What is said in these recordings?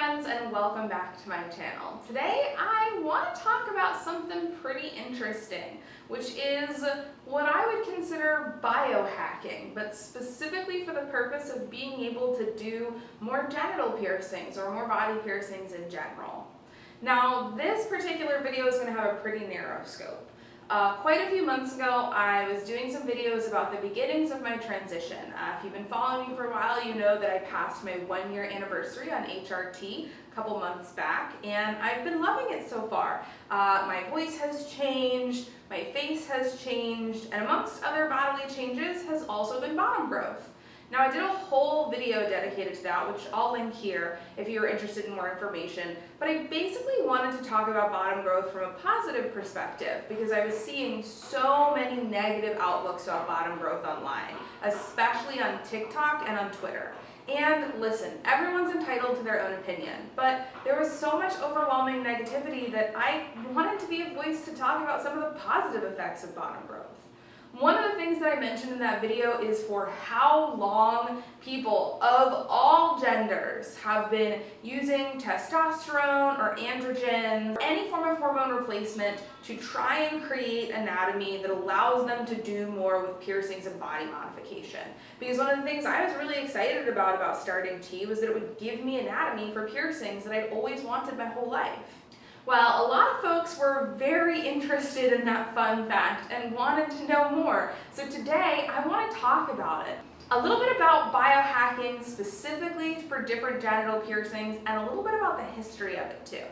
friends, and welcome back to my channel. Today I want to talk about something pretty interesting, which is what I would consider biohacking, but specifically for the purpose of being able to do more genital piercings or more body piercings in general. Now, this particular video is going to have a pretty narrow scope. Quite a few months ago, I was doing some videos about the beginnings of my transition. If you've been following me for a while, you know that I passed my 1-year anniversary on HRT a couple months back, and I've been loving it so far. My voice has changed, my face has changed, and amongst other bodily changes has also been bottom growth. Now, I did a whole video dedicated to that, which I'll link here if you're interested in more information, but I basically wanted to talk about bottom growth from a positive perspective because I was seeing so many negative outlooks about bottom growth online, especially on TikTok and on Twitter. And listen, everyone's entitled to their own opinion, but there was so much overwhelming negativity that I wanted to be a voice to talk about some of the positive effects of bottom growth. One of the things that I mentioned in that video is for how long people of all genders have been using testosterone or androgens, or any form of hormone replacement to try and create anatomy that allows them to do more with piercings and body modification. Because one of the things I was really excited about starting T was that it would give me anatomy for piercings that I'd always wanted my whole life. Well, a lot of folks were very interested in that fun fact and wanted to know more. So today, I want to talk about it. A little bit about biohacking specifically for different genital piercings and a little bit about the history of it too.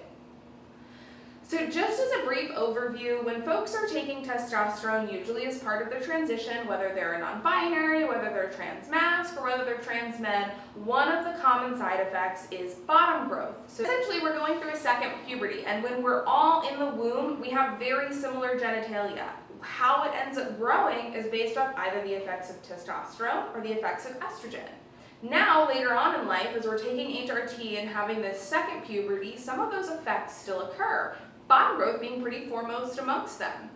So just as a brief overview, when folks are taking testosterone, usually as part of their transition, whether they're a non-binary, whether they're trans-masc, or whether they're trans men, one of the common side effects is bottom growth. So essentially we're going through a second puberty, and when we're all in the womb, we have very similar genitalia. How it ends up growing is based off either the effects of testosterone or the effects of estrogen. Now, later on in life, as we're taking HRT and having this second puberty, some of those effects still occur, bottom growth being pretty foremost amongst them.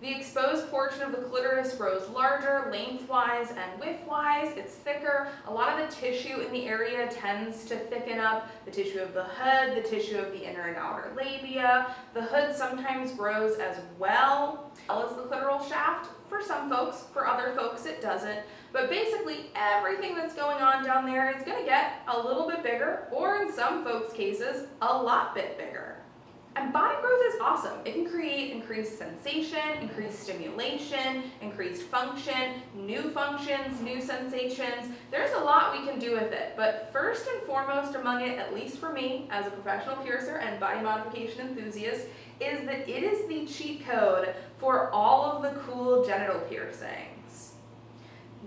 The exposed portion of the clitoris grows larger, lengthwise and widthwise. It's thicker. A lot of the tissue in the area tends to thicken up. The tissue of the hood, the tissue of the inner and outer labia. The hood sometimes grows as well as the clitoral shaft. For some folks, for other folks it doesn't. But basically everything that's going on down there is going to get a little bit bigger, or in some folks' cases, a lot bit bigger. And bottom growth is awesome. It can create increased sensation, increased stimulation, increased function, new functions, new sensations. There's a lot we can do with it, but first and foremost among it, at least for me as a professional piercer and body modification enthusiast, is that it is the cheat code for all of the cool genital piercings.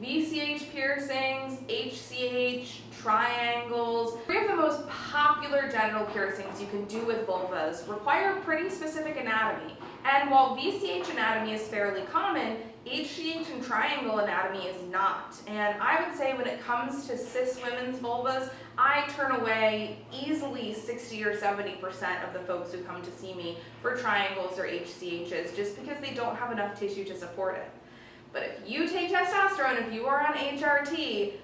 VCH piercings, HCH, triangles. Three of the most popular genital piercings you can do with vulvas require pretty specific anatomy. And while VCH anatomy is fairly common, HCH and triangle anatomy is not. And I would say when it comes to cis women's vulvas, I turn away easily 60 or 70% of the folks who come to see me for triangles or HCHs just because they don't have enough tissue to support it. But if you take testosterone, if you are on HRT,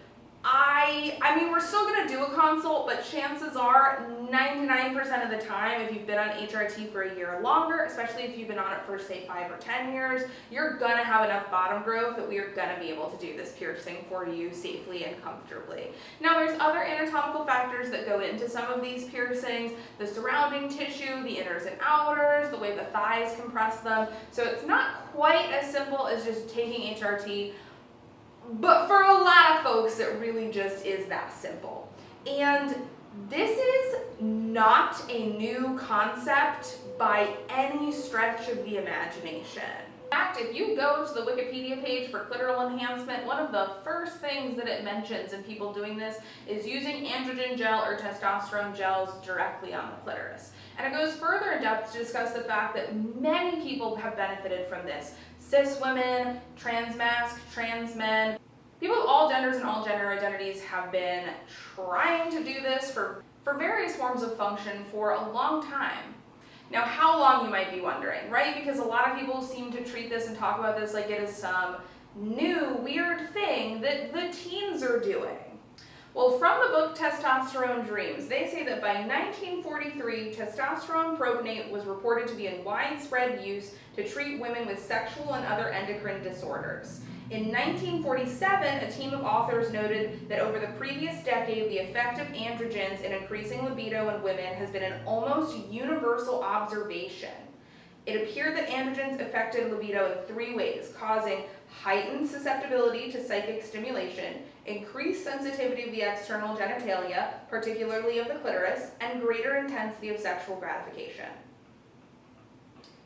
I mean, we're still going to do a consult, but chances are 99% of the time, if you've been on HRT for a year or longer, especially if you've been on it for say 5 or 10 years, you're going to have enough bottom growth that we are going to be able to do this piercing for you safely and comfortably. Now, there's other anatomical factors that go into some of these piercings, the surrounding tissue, the inners and outers, the way the thighs compress them. So it's not quite as simple as just taking HRT. But for a lot of folks, it really just is that simple. And this is not a new concept by any stretch of the imagination. In fact, if you go to the Wikipedia page for clitoral enhancement, one of the first things that it mentions in people doing this is using androgen gel or testosterone gels directly on the clitoris. And it goes further in depth to discuss the fact that many people have benefited from this. Cis women, trans-masc, trans men. People of all genders and all gender identities have been trying to do this for various forms of function for a long time. Now, how long, you might be wondering, right? Because a lot of people seem to treat this and talk about this like it is some new, weird thing that the teens are doing. Well, from the book Testosterone Dreams, they say that by 1943, testosterone propionate was reported to be in widespread use to treat women with sexual and other endocrine disorders. In 1947, a team of authors noted that over the previous decade, the effect of androgens in increasing libido in women has been an almost universal observation. It appeared that androgens affected libido in 3 ways, causing heightened susceptibility to psychic stimulation, increased sensitivity of the external genitalia, particularly of the clitoris, and greater intensity of sexual gratification.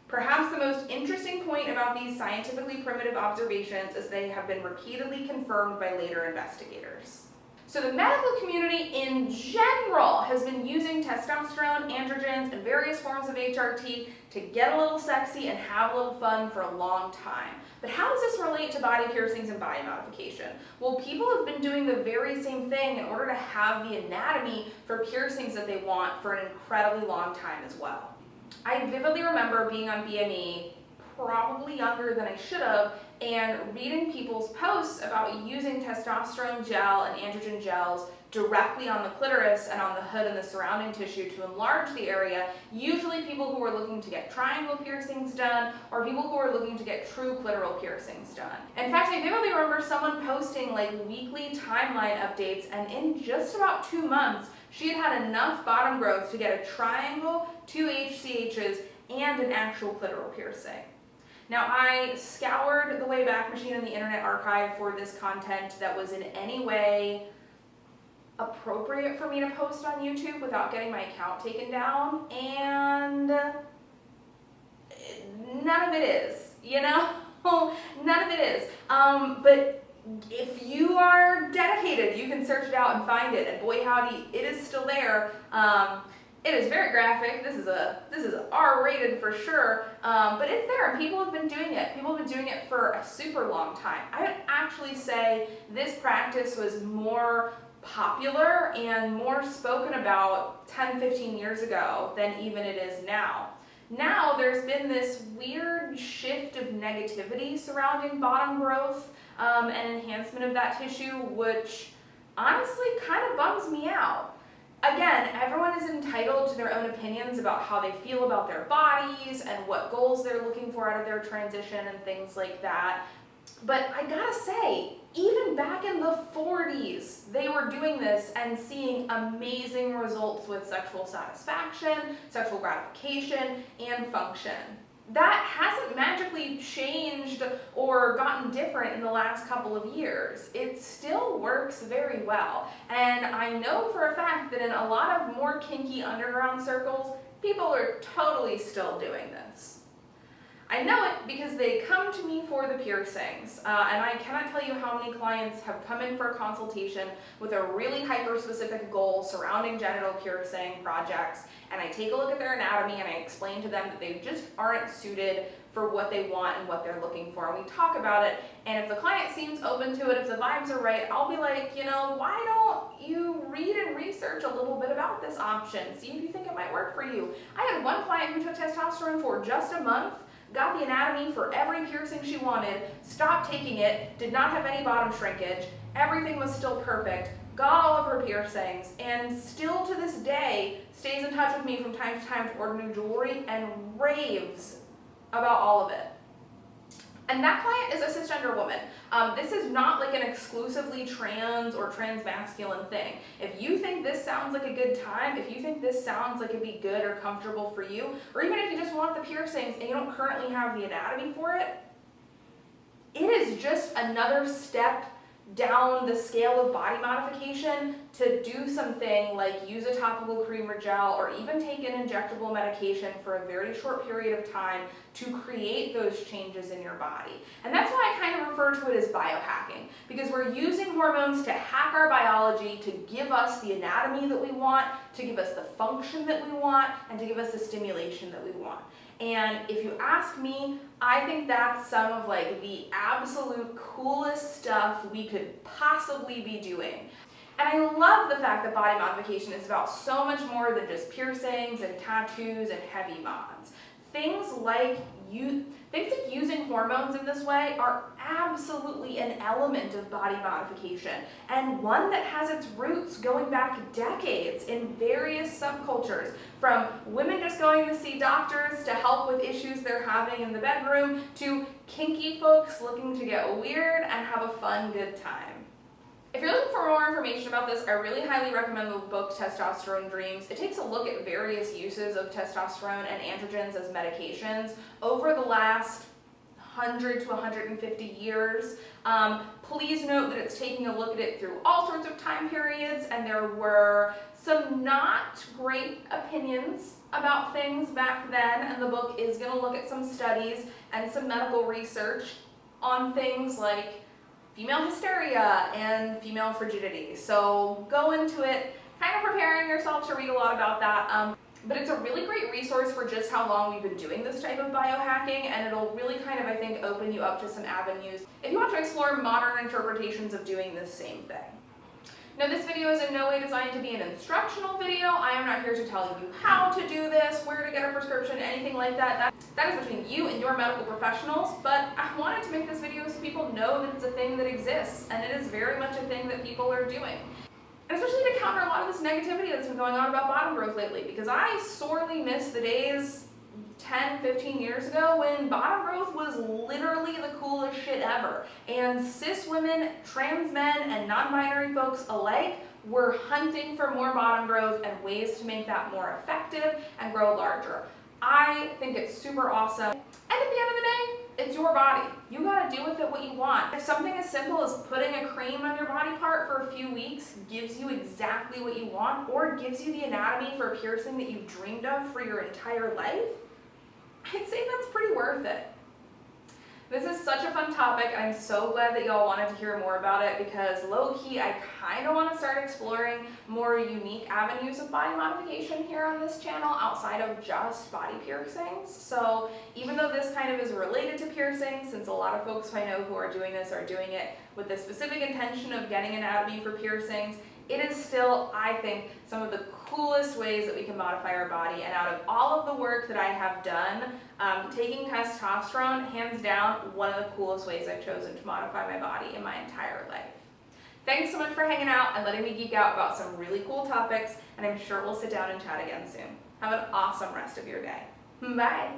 Perhaps the most interesting point about these scientifically primitive observations is they have been repeatedly confirmed by later investigators. So the medical community in general has been using testosterone, androgens, and various forms of HRT to get a little sexy and have a little fun for a long time. But how does this relate to body piercings and body modification? Well, people have been doing the very same thing in order to have the anatomy for piercings that they want for an incredibly long time as well. I vividly remember being on BME, probably younger than I should have, and reading people's posts about using testosterone gel and androgen gels directly on the clitoris and on the hood and the surrounding tissue to enlarge the area, usually people who were looking to get triangle piercings done or people who were looking to get true clitoral piercings done. In fact, I vividly remember someone posting like weekly timeline updates, and in just about 2 months, she had had enough bottom growth to get a triangle, 2 HCHs, and an actual clitoral piercing. Now, I scoured the Wayback Machine in the Internet Archive for this content that was in any way appropriate for me to post on YouTube without getting my account taken down, and none of it is, you know? None of it is. But if you are dedicated, you can search it out and find it, and boy howdy, it is still there. It is very graphic. This is R-rated for sure, but it's there, and people have been doing it. People have been doing it for a super long time. I would actually say this practice was more popular and more spoken about 10, 15 years ago than even it is now. Now there's been this weird shift of negativity surrounding bottom growth and enhancement of that tissue, which honestly kind of bums me out. Again, everyone is entitled to their own opinions about how they feel about their bodies and what goals they're looking for out of their transition and things like that. But I gotta say, even back in the 40s, they were doing this and seeing amazing results with sexual satisfaction, sexual gratification, and function. That hasn't magically changed or gotten different in the last couple of years. It still works very well. And I know for a fact that in a lot of more kinky underground circles, people are totally still doing this. I know it because they come to me for the piercings, and I cannot tell you how many clients have come in for a consultation with a really hyper-specific goal surrounding genital piercing projects, and I take a look at their anatomy and I explain to them that they just aren't suited for what they want and what they're looking for. And we talk about it, and if the client seems open to it, if the vibes are right, I'll be like, you know, why don't you read and research a little bit about this option, see if you think it might work for you. I had one client who took testosterone for just a month, got the anatomy for every piercing she wanted, stopped taking it, did not have any bottom shrinkage, everything was still perfect, got all of her piercings, and still to this day stays in touch with me from time to time to order new jewelry and raves about all of it. And that client is a cisgender woman. This is not like an exclusively trans or transmasculine thing. If you think this sounds like a good time, if you think this sounds like it'd be good or comfortable for you, or even if you just want the piercings and you don't currently have the anatomy for it, it is just another step down the scale of body modification to do something like use a topical cream or gel or even take an injectable medication for a very short period of time to create those changes in your body. And that's why I kind of refer to it as biohacking, because we're using hormones to hack our biology to give us the anatomy that we want, to give us the function that we want, and to give us the stimulation that we want. And if you ask me, I think that's some of like the absolute coolest stuff we could possibly be doing. And I love the fact that body modification is about so much more than just piercings and tattoos and heavy mods. Things like Things like using hormones in this way are absolutely an element of body modification, and one that has its roots going back decades in various subcultures, from women just going to see doctors to help with issues they're having in the bedroom, to kinky folks looking to get weird and have a fun, good time. If you're looking for more information about this, I really highly recommend the book Testosterone Dreams. It takes a look at various uses of testosterone and androgens as medications over the last 100 to 150 years. Please note that it's taking a look at it through all sorts of time periods, and there were some not great opinions about things back then, and the book is going to look at some studies and some medical research on things like female hysteria and female frigidity. So go into it kind of preparing yourself to read a lot about that. But it's a really great resource for just how long we've been doing this type of biohacking, and it'll really kind of, I think, open you up to some avenues if you want to explore modern interpretations of doing this same thing. Now, this video is in no way designed to be an instructional video. I am not here to tell you how to do this, where to get a prescription, anything like that. That is between you and your medical professionals, but I wanted to make this video so people know that it's a thing that exists, and it is very much a thing that people are doing. And especially to counter a lot of this negativity that's been going on about bottom growth lately, because I sorely miss the days 10, 15 years ago when bottom growth was literally the coolest shit ever. And cis women, trans men, and non-binary folks alike were hunting for more bottom growth and ways to make that more effective and grow larger. I think it's super awesome. And at the end of the day, it's your body. You gotta do with it what you want. If something as simple as putting a cream on your body part for a few weeks gives you exactly what you want, or gives you the anatomy for a piercing that you've dreamed of for your entire life, I'd say that's pretty worth it. This is such a fun topic, and I'm so glad that y'all wanted to hear more about it, because low-key I kind of want to start exploring more unique avenues of body modification here on this channel outside of just body piercings. So even though this kind of is related to piercings, since a lot of folks I know who are doing this are doing it with the specific intention of getting anatomy for piercings, it is still, I think, some of the coolest ways that we can modify our body. And out of all of the work that I have done, taking testosterone, hands down, one of the coolest ways I've chosen to modify my body in my entire life. Thanks so much for hanging out and letting me geek out about some really cool topics, and I'm sure we'll sit down and chat again soon. Have an awesome rest of your day. Bye!